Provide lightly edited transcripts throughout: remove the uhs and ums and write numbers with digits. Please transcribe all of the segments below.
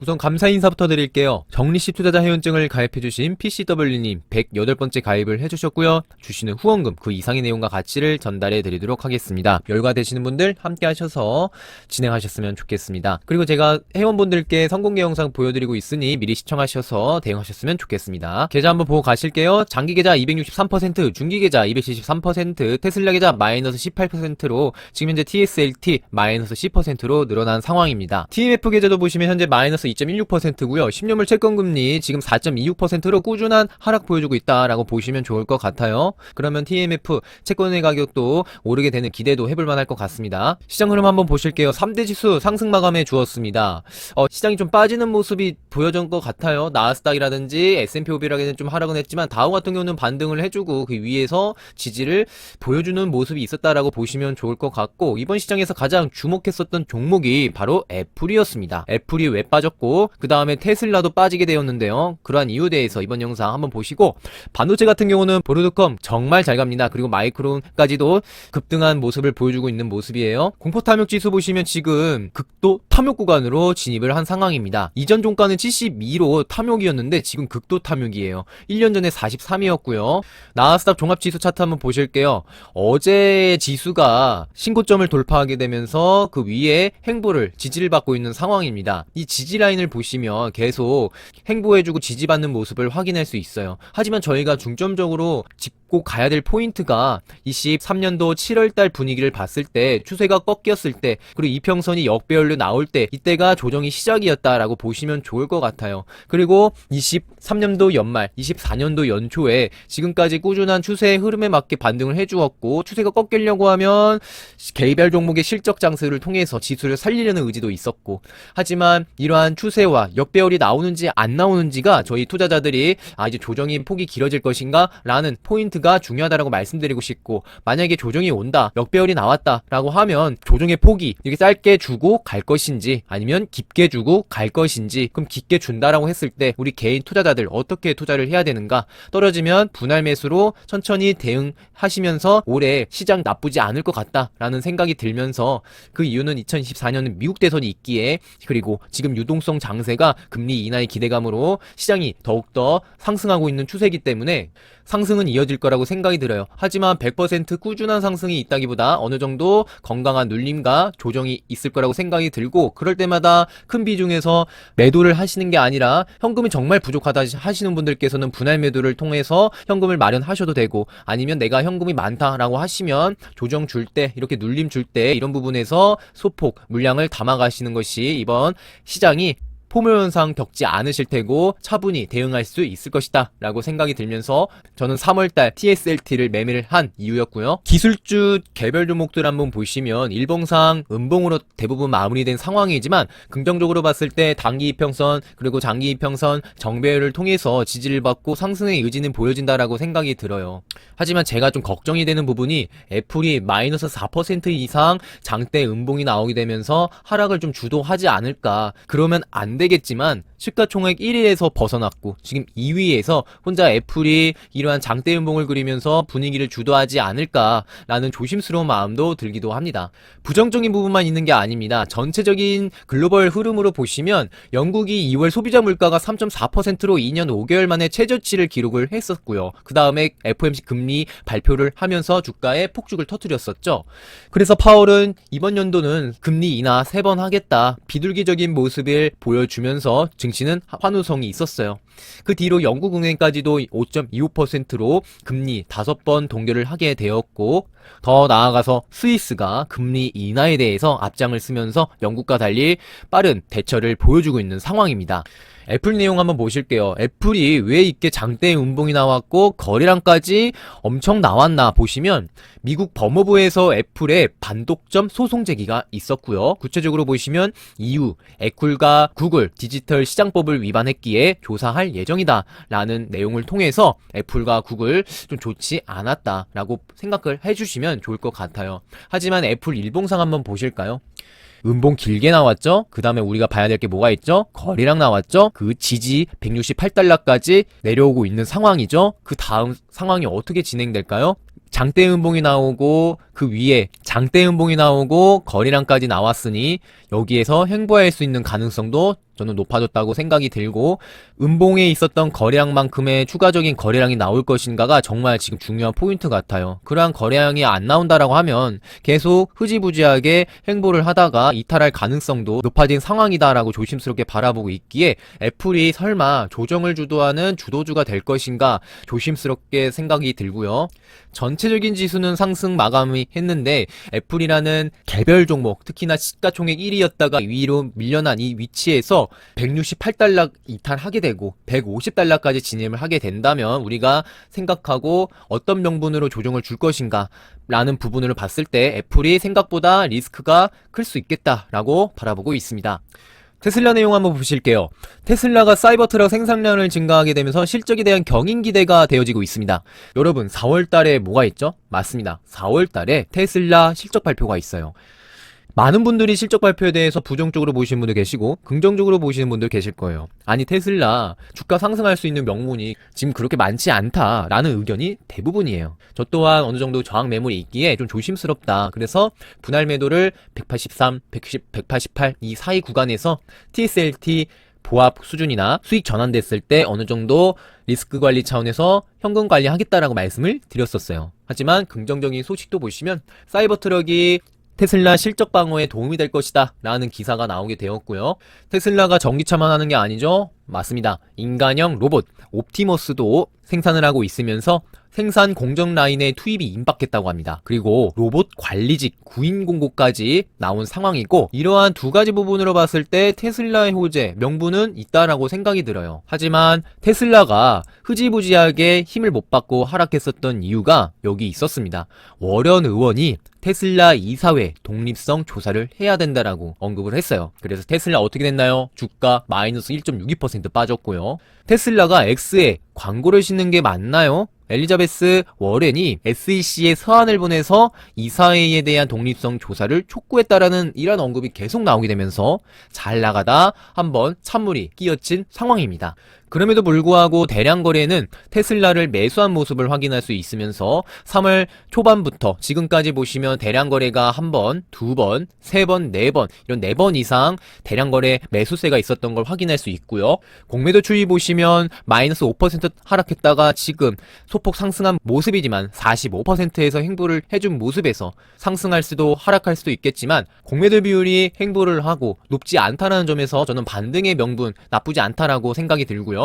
우선 감사 인사부터 드릴게요. 정리씨 투자자 회원증을 가입해주신 PCW님 108번째 가입을 해주셨고요. 주시는 후원금 그 이상의 내용과 가치를 전달해드리도록 하겠습니다. 열과되시는 분들 함께 하셔서 진행하셨으면 좋겠습니다. 그리고 제가 회원분들께 선공개 영상 보여드리고 있으니 미리 시청하셔서 대응하셨으면 좋겠습니다. 계좌 한번 보고 가실게요. 장기계좌 263%, 중기계좌 273%, 테슬라 계좌 마이너스 18%로 지금 현재 TSLT 마이너스 10%로 늘어난 상황입니다. TMF 계좌도 보시면 현재 마이너스 2.16%고요. 10년물 채권금리 지금 4.26%로 꾸준한 하락 보여주고 있다라고 보시면 좋을 것 같아요. 그러면 TMF 채권의 가격도 오르게 되는 기대도 해볼 만할 것 같습니다. 시장 흐름 한번 보실게요. 3대 지수 상승 마감해 주었습니다. 시장이 좀 빠지는 모습이 보여준 것 같아요. 나스닥이라든지 S&P 500이라든지 좀 하락은 했지만 다우 같은 경우는 반등을 해주고 그 위에서 지지를 보여주는 모습이 있었다라고 보시면 좋을 것 같고, 이번 시장에서 가장 주목했었던 종목이 바로 애플이었습니다. 애플이 왜 빠졌고 그 다음에 테슬라도 빠지게 되었는데요. 그러한 이유에 대해서 이번 영상 한번 보시고, 반도체 같은 경우는 보르드컴 정말 잘 갑니다. 그리고 마이크론까지도 급등한 모습을 보여주고 있는 모습이에요. 공포 탐욕 지수 보시면 지금 극도 탐욕 구간으로 진입을 한 상황입니다. 이전 종가는 72로 탐욕이었는데 지금 극도 탐욕이에요. 1년 전에 43이었고요. 나스닥 종합지수 차트 한번 보실게요. 어제 지수가 신고점을 돌파하게 되면서 그 위에 횡보를 지지를 받고 있는 상황입니다. 이 지지 라인을 보시면 계속 횡보해주고 지지받는 모습을 확인할 수 있어요. 하지만 저희가 중점적으로 짚고 가야 될 포인트가 23년도 7월달 분위기를 봤을 때, 추세가 꺾였을 때, 그리고 이평선이 역배열로 나올 때, 이때가 조정이 시작이었다라고 보시면 좋을 것 같아요. 그리고 23년도 연말, 24년도 연초에 지금까지 꾸준한 추세의 흐름에 맞게 반등을 해주었고, 추세가 꺾이려고 하면 개별 종목의 실적 장세를 통해서 지수를 살리려는 의지도 있었고, 하지만 이러한 추세와 역배열이 나오는지 안 나오는지가 저희 투자자들이 이제 조정이 폭이 길어질 것인가 라는 포인트가 중요하다라고 말씀드리고 싶고, 만약에 조정이 온다, 역배열이 나왔다 라고 하면 조정의 폭이 이렇게 짧게 주고 갈 것인지 아니면 깊게 주고 갈 것인지, 그럼 깊게 준다라고 했을 때 우리 개인 투자자들 어떻게 투자를 해야 되는가, 떨어지면 분할 매수로 천천히 대응하시면서 올해 시장 나쁘지 않을 것 같다라는 생각이 들면서, 그 이유는 2024년은 미국 대선이 있기에, 그리고 지금 유동성 장세가 금리 인하의 기대감으로 시장이 더욱더 상승하고 있는 추세이기 때문에 상승은 이어질 거라고 생각이 들어요. 하지만 100% 꾸준한 상승이 있다기보다 어느 정도 건강한 눌림과 조정이 있을 거라고 생각이 들고, 그럴 때마다 큰 비중에서 매도를 하시는 게 아니라 현금이 정말 부족하다 하시는 분들께서는 분할 매도를 통해서 현금을 마련하셔도 되고, 아니면 내가 현금이 많다라고 하시면 조정 줄 때, 이렇게 눌림 줄 때 이런 부분에서 소폭 물량을 담아 가시는 것이 이번 시장이 포묘현상 겪지 않으실 테고 차분히 대응할 수 있을 것이다 라고 생각이 들면서 저는 3월달 TSLT를 매매를 한 이유였고요. 기술주 개별 종목들 한번 보시면 일봉상 음봉으로 대부분 마무리된 상황이지만, 긍정적으로 봤을 때 단기 이평선 그리고 장기 이평선 정배열을 통해서 지지를 받고 상승의 의지는 보여진다라고 생각이 들어요. 하지만 제가 좀 걱정이 되는 부분이, 애플이 마이너스 4% 이상 장대 음봉이 나오게 되면서 하락을 좀 주도하지 않을까. 그러면 안 되겠지만 시가총액 1위에서 벗어났고 지금 2위에서 혼자 애플이 이러한 장대 음봉을 그리면서 분위기를 주도하지 않을까라는 조심스러운 마음도 들기도 합니다. 부정적인 부분만 있는 게 아닙니다. 전체적인 글로벌 흐름으로 보시면 영국이 2월 소비자 물가가 3.4%로 2년 5개월 만에 최저치를 기록을 했었고요. 그 다음에 FOMC 금리 발표를 하면서 주가에 폭죽을 터뜨렸었죠. 그래서 파월은 이번 연도는 금리 인하 3번 하겠다, 비둘기적인 모습을 보여주면서 증시는 환호성이 있었어요. 그 뒤로 영국은행까지도 5.25%로 금리 5번 동결을 하게 되었고, 더 나아가서 스위스가 금리 인하에 대해서 앞장을 쓰면서 영국과 달리 빠른 대처를 보여주고 있는 상황입니다. 애플 내용 한번 보실게요. 애플이 왜 이렇게 장대 음봉이 나왔고 거래량까지 엄청 나왔나 보시면, 미국 법무부에서 애플의 반독점 소송 제기가 있었고요. 구체적으로 보시면 EU, 애플과 구글 디지털 시장법을 위반했기에 조사할 예정이다 라는 내용을 통해서 애플과 구글 좀 좋지 않았다 라고 생각을 해주시면 좋을 것 같아요. 하지만 애플 일봉상 한번 보실까요? 음봉 길게 나왔죠? 그 다음에 우리가 봐야 될 게 뭐가 있죠? 거래량 나왔죠? 그 지지 168달러까지 내려오고 있는 상황이죠? 그 다음 상황이 어떻게 진행될까요? 장대 음봉이 나오고 그 위에 장대 음봉이 나오고 거래량까지 나왔으니 여기에서 횡보할 수 있는 가능성도 저는 높아졌다고 생각이 들고, 음봉에 있었던 거래량만큼의 추가적인 거래량이 나올 것인가가 정말 지금 중요한 포인트 같아요. 그러한 거래량이 안 나온다라고 하면 계속 흐지부지하게 행보를 하다가 이탈할 가능성도 높아진 상황이다라고 조심스럽게 바라보고 있기에 애플이 설마 조정을 주도하는 주도주가 될 것인가 조심스럽게 생각이 들고요. 전체적인 지수는 상승 마감이 했는데 애플이라는 개별 종목, 특히나 시가총액 1위였다가 위로 밀려난 이 위치에서 168달러 이탈하게 되고 150달러까지 진입을 하게 된다면 우리가 생각하고 어떤 명분으로 조정을 줄 것인가 라는 부분을 봤을 때 애플이 생각보다 리스크가 클 수 있겠다라고 바라보고 있습니다. 테슬라 내용 한번 보실게요. 테슬라가 사이버 트럭 생산량을 증가하게 되면서 실적에 대한 경인 기대가 되어지고 있습니다. 여러분 4월달에 뭐가 있죠? 맞습니다. 4월달에 테슬라 실적 발표가 있어요. 많은 분들이 실적 발표에 대해서 부정적으로 보시는 분도 계시고 긍정적으로 보시는 분들 계실 거예요. 아니 테슬라 주가 상승할 수 있는 명분이 지금 그렇게 많지 않다라는 의견이 대부분이에요. 저 또한 어느 정도 저항 매물이 있기에 좀 조심스럽다. 그래서 분할 매도를 183, 110, 188 이 사이 구간에서 TSLT 보합 수준이나 수익 전환됐을 때 어느 정도 리스크 관리 차원에서 현금 관리하겠다라고 말씀을 드렸었어요. 하지만 긍정적인 소식도 보시면 사이버 트럭이 테슬라 실적 방어에 도움이 될 것이다 라는 기사가 나오게 되었고요. 테슬라가 전기차만 하는 게 아니죠. 맞습니다. 인간형 로봇 옵티머스도 생산을 하고 있으면서 생산 공정 라인에 투입이 임박했다고 합니다. 그리고 로봇 관리직 구인 공고까지 나온 상황이고 이러한 두 가지 부분으로 봤을 때 테슬라의 호재, 명분은 있다라고 생각이 들어요. 하지만 테슬라가 흐지부지하게 힘을 못 받고 하락했었던 이유가 여기 있었습니다. 워런 의원이 테슬라 이사회 독립성 조사를 해야 된다라고 언급을 했어요. 그래서 테슬라 어떻게 됐나요? 주가 마이너스 1.62% 빠졌고요. 테슬라가 X에 광고를 싣는 게 맞나요? 엘리자베스 워렌이 SEC에 서한을 보내서 이사회에 대한 독립성 조사를 촉구했다라는 이런 언급이 계속 나오게 되면서 잘 나가다 한번 찬물이 끼어친 상황입니다. 그럼에도 불구하고 대량 거래는 테슬라를 매수한 모습을 확인할 수 있으면서 3월 초반부터 지금까지 보시면 대량 거래가 한 번, 두 번, 세 번, 네 번 이런 4번 이상 대량 거래 매수세가 있었던 걸 확인할 수 있고요. 공매도 추이 보시면 마이너스 5% 하락했다가 지금 소폭 상승한 모습이지만 45%에서 행보를 해준 모습에서 상승할 수도 하락할 수도 있겠지만 공매도 비율이 행보를 하고 높지 않다는 점에서 저는 반등의 명분 나쁘지 않다라고 생각이 들고요.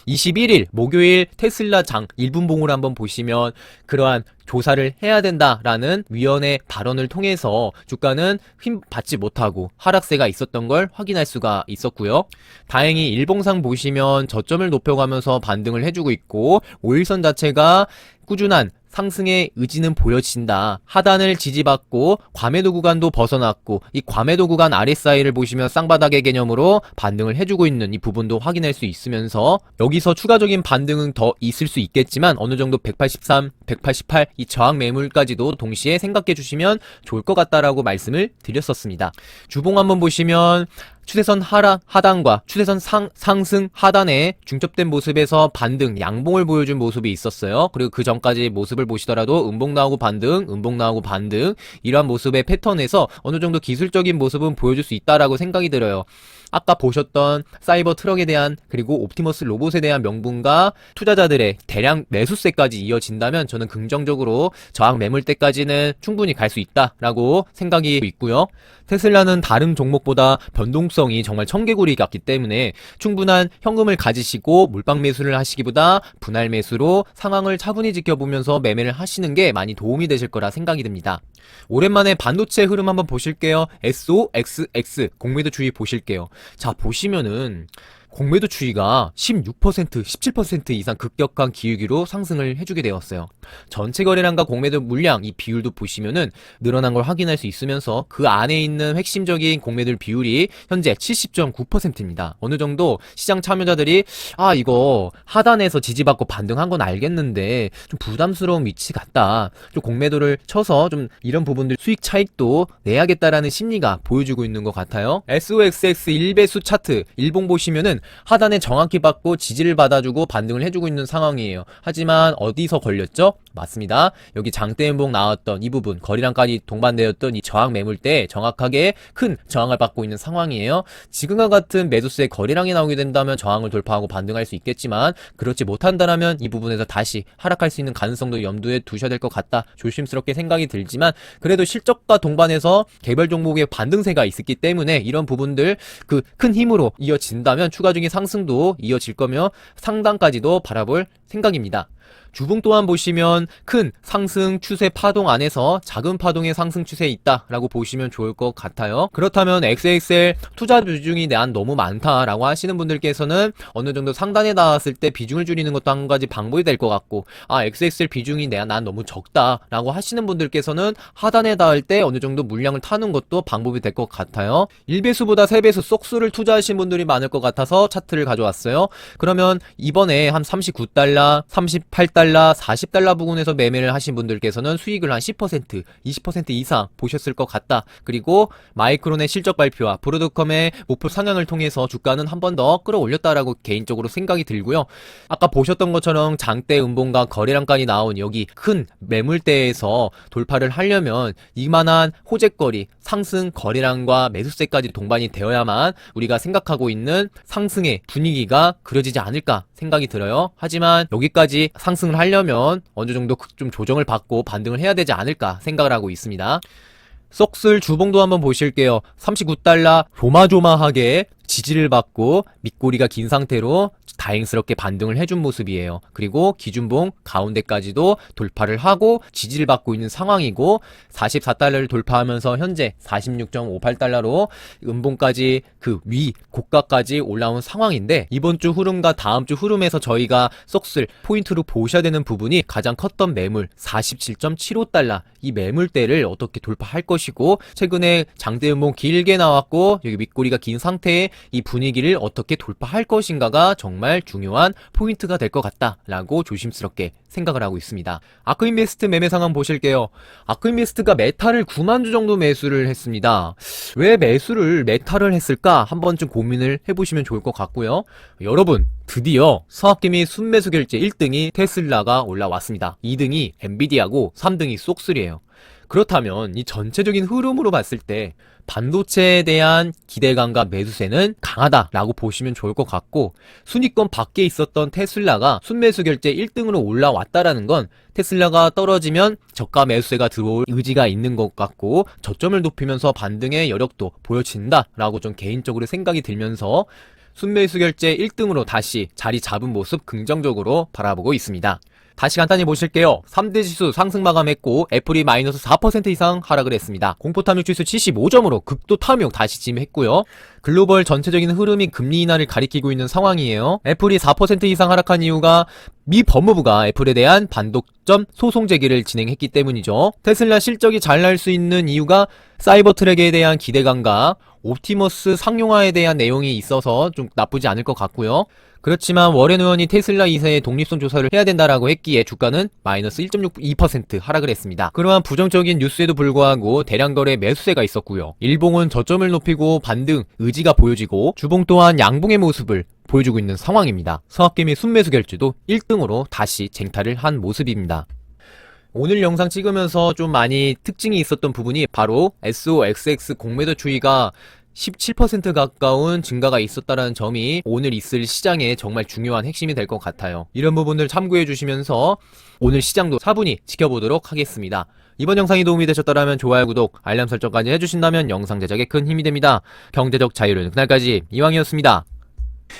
21일 목요일 테슬라 장 1분봉을 한번 보시면 그러한 조사를 해야 된다라는 위원회 발언을 통해서 주가는 힘 받지 못하고 하락세가 있었던 걸 확인할 수가 있었고요. 다행히 일봉상 보시면 저점을 높여가면서 반등을 해주고 있고 5일선 자체가 꾸준한 상승의 의지는 보여진다. 하단을 지지받고 과매도 구간도 벗어났고 이 과매도 구간 RSI를 보시면 쌍바닥의 개념으로 반등을 해주고 있는 이 부분도 확인할 수 있으면서 여기서 추가적인 반등은 더 있을 수 있겠지만 어느 정도 183, 188 이 저항 매물까지도 동시에 생각해 주시면 좋을 것 같다라고 말씀을 드렸었습니다. 주봉 한번 보시면 추세선 하단과 추세선 상승 하단에 중첩된 모습에서 반등, 양봉을 보여준 모습이 있었어요. 그리고 그 전까지 모습을 보시더라도 음봉 나오고 반등, 음봉 나오고 반등 이러한 모습의 패턴에서 어느 정도 기술적인 모습은 보여줄 수 있다라고 생각이 들어요. 아까 보셨던 사이버 트럭에 대한 그리고 옵티머스 로봇에 대한 명분과 투자자들의 대량 매수세까지 이어진다면 저는 긍정적으로 저항 매물대까지는 충분히 갈 수 있다라고 생각이 있고요. 테슬라는 다른 종목보다 변동성이 정말 청개구리 같기 때문에 충분한 현금을 가지시고 몰빵 매수를 하시기보다 분할 매수로 상황을 차분히 지켜보면서 매매를 하시는 게 많이 도움이 되실 거라 생각이 듭니다. 오랜만에 반도체 흐름 한번 보실게요. SOXX 공매도 추이 보실게요. 자 보시면은 공매도 추이가 16%, 17% 이상 급격한 기울기로 상승을 해주게 되었어요. 전체 거래량과 공매도 물량 이 비율도 보시면은 늘어난 걸 확인할 수 있으면서 그 안에 있는 핵심적인 공매도 비율이 현재 70.9%입니다. 어느 정도 시장 참여자들이 이거 하단에서 지지받고 반등한 건 알겠는데 좀 부담스러운 위치 같다. 좀 공매도를 쳐서 좀 이런 부분들 수익 차익도 내야겠다라는 심리가 보여주고 있는 것 같아요. SOXX 1배수 차트 일봉 보시면은 하단에 정확히 받고 지지를 받아주고 반등을 해주고 있는 상황이에요. 하지만 어디서 걸렸죠? 맞습니다. 여기 장대음봉 나왔던 이 부분, 거리랑까지 동반되었던 이 저항 매물대에 정확하게 큰 저항을 받고 있는 상황이에요. 지금과 같은 매도세의 거리랑이 나오게 된다면 저항을 돌파하고 반등할 수 있겠지만, 그렇지 못한다면 이 부분에서 다시 하락할 수 있는 가능성도 염두에 두셔야 될 것 같다, 조심스럽게 생각이 들지만, 그래도 실적과 동반해서 개별 종목의 반등세가 있었기 때문에 이런 부분들 그 큰 힘으로 이어진다면 추가적인 상승도 이어질 거며 상단까지도 바라볼 생각입니다. 주봉 또한 보시면 큰 상승 추세 파동 안에서 작은 파동의 상승 추세에 있다라고 보시면 좋을 것 같아요. 그렇다면 XXL 투자 비중이 난 너무 많다라고 하시는 분들께서는 어느 정도 상단에 닿았을 때 비중을 줄이는 것도 한 가지 방법이 될 것 같고, XXL 비중이 난 너무 적다라고 하시는 분들께서는 하단에 닿을 때 어느 정도 물량을 타는 것도 방법이 될 것 같아요. 1배수보다 3배수 쏙수를 투자하신 분들이 많을 것 같아서 차트를 가져왔어요. 그러면 이번에 한 39달러, 38달러, 40달러 부근에서 매매를 하신 분들께서는 수익을 한 10%, 20% 이상 보셨을 것 같다. 그리고 마이크론의 실적 발표와 브로드컴의 목표 상향을 통해서 주가는 한 번 더 끌어올렸다라고 개인적으로 생각이 들고요. 아까 보셨던 것처럼 장대 음봉과 거래량까지 나온 여기 큰 매물대에서 돌파를 하려면 이만한 호재거리, 상승 거래량과 매수세까지 동반이 되어야만 우리가 생각하고 있는 상승의 분위기가 그려지지 않을까 생각이 들어요. 하지만 여기까지 상승을 하려면 어느 정도 좀 조정을 받고 반등을 해야 되지 않을까 생각을 하고 있습니다. 쏙슬 주봉도 한번 보실게요. 39달러 조마조마하게 지지를 받고 밑꼬리가 긴 상태로 다행스럽게 반등을 해준 모습이에요. 그리고 기준봉 가운데까지도 돌파를 하고 지지를 받고 있는 상황이고, 44달러를 돌파하면서 현재 46.58달러로 음봉까지 그 위 고가까지 올라온 상황인데, 이번 주 흐름과 다음 주 흐름에서 저희가 쏙슬 포인트로 보셔야 되는 부분이 가장 컸던 매물 47.75달러, 이 매물대를 어떻게 돌파할 것이고, 최근에 장대 음봉 길게 나왔고 여기 밑꼬리가 긴 상태에 이 분위기를 어떻게 돌파할 것인가가 정말 중요한 포인트가 될 것 같다라고 조심스럽게 생각을 하고 있습니다. 아크인베스트 매매 상황 보실게요. 아크인베스트가 메타를 9만 주 정도 매수를 했습니다. 왜 매수를 메타를 했을까 한 번쯤 고민을 해보시면 좋을 것 같고요. 여러분, 드디어 서학개미 순매수 결제 1등이 테슬라가 올라왔습니다. 2등이 엔비디아고 3등이 쏙슬이에요. 그렇다면 이 전체적인 흐름으로 봤을 때 반도체에 대한 기대감과 매수세는 강하다라고 보시면 좋을 것 같고, 순위권 밖에 있었던 테슬라가 순매수 결제 1등으로 올라왔다라는 건 테슬라가 떨어지면 저가 매수세가 들어올 의지가 있는 것 같고, 저점을 높이면서 반등의 여력도 보여진다라고 좀 개인적으로 생각이 들면서 순매수 결제 1등으로 다시 자리 잡은 모습 긍정적으로 바라보고 있습니다. 다시 간단히 보실게요. 3대 지수 상승 마감했고 애플이 마이너스 4% 이상 하락을 했습니다. 공포 탐욕 지수 75점으로 극도 탐욕 다시 침했고요. 글로벌 전체적인 흐름이 금리 인하를 가리키고 있는 상황이에요. 애플이 4% 이상 하락한 이유가 미 법무부가 애플에 대한 반독점 소송 제기를 진행했기 때문이죠. 테슬라 실적이 잘 날 수 있는 이유가 사이버 트랙에 대한 기대감과 옵티머스 상용화에 대한 내용이 있어서 좀 나쁘지 않을 것 같고요. 그렇지만 워렌 의원이 테슬라 이사의 독립성 조사를 해야 된다라고 했기에 주가는 마이너스 1.62% 하락을 했습니다. 그러한 부정적인 뉴스에도 불구하고 대량 거래 매수세가 있었고요. 일봉은 저점을 높이고 반등 의지가 보여지고, 주봉 또한 양봉의 모습을 보여주고 있는 상황입니다. 서학개미 순매수 결제도 1등으로 다시 쟁탈을 한 모습입니다. 오늘 영상 찍으면서 좀 많이 특징이 있었던 부분이 바로 SOXX 공매도 추이가 17% 가까운 증가가 있었다는 점이 오늘 있을 시장에 정말 중요한 핵심이 될 것 같아요. 이런 부분들 참고해 주시면서 오늘 시장도 차분히 지켜보도록 하겠습니다. 이번 영상이 도움이 되셨다면 좋아요, 구독, 알람 설정까지 해주신다면 영상 제작에 큰 힘이 됩니다. 경제적 자유로운 그날까지 이왕이었습니다.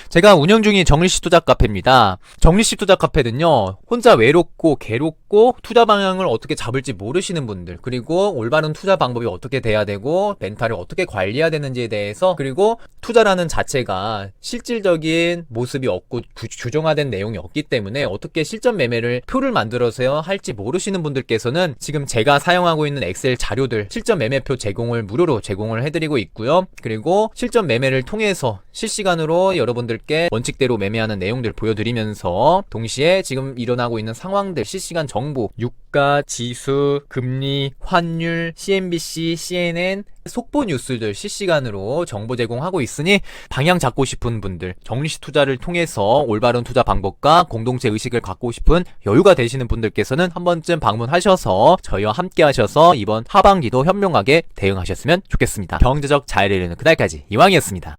제가 운영 중인 정리씨 투자 카페입니다. 정리씨 투자 카페는요, 혼자 외롭고 괴롭고 투자 방향을 어떻게 잡을지 모르시는 분들, 그리고 올바른 투자 방법이 어떻게 돼야 되고 멘탈을 어떻게 관리해야 되는지에 대해서, 그리고 투자라는 자체가 실질적인 모습이 없고 규정화된 내용이 없기 때문에 어떻게 실전 매매를 표를 만들어서 할지 모르시는 분들께서는 지금 제가 사용하고 있는 엑셀 자료들 실전 매매표 제공을 무료로 제공을 해드리고 있고요. 그리고 실전 매매를 통해서 실시간으로 여러분들께 원칙대로 매매하는 내용들 보여드리면서 동시에 지금 일어나고 있는 상황들 실시간 정보, 유가, 지수, 금리, 환율, CNBC, CNN 속보 뉴스들 실시간으로 정보 제공하고 있으니 방향 잡고 싶은 분들, 정리식 투자를 통해서 올바른 투자 방법과 공동체 의식을 갖고 싶은 여유가 되시는 분들께서는 한 번쯤 방문하셔서 저희와 함께 하셔서 이번 하반기도 현명하게 대응하셨으면 좋겠습니다. 경제적 자유를 이루는 그날까지 이왕이었습니다.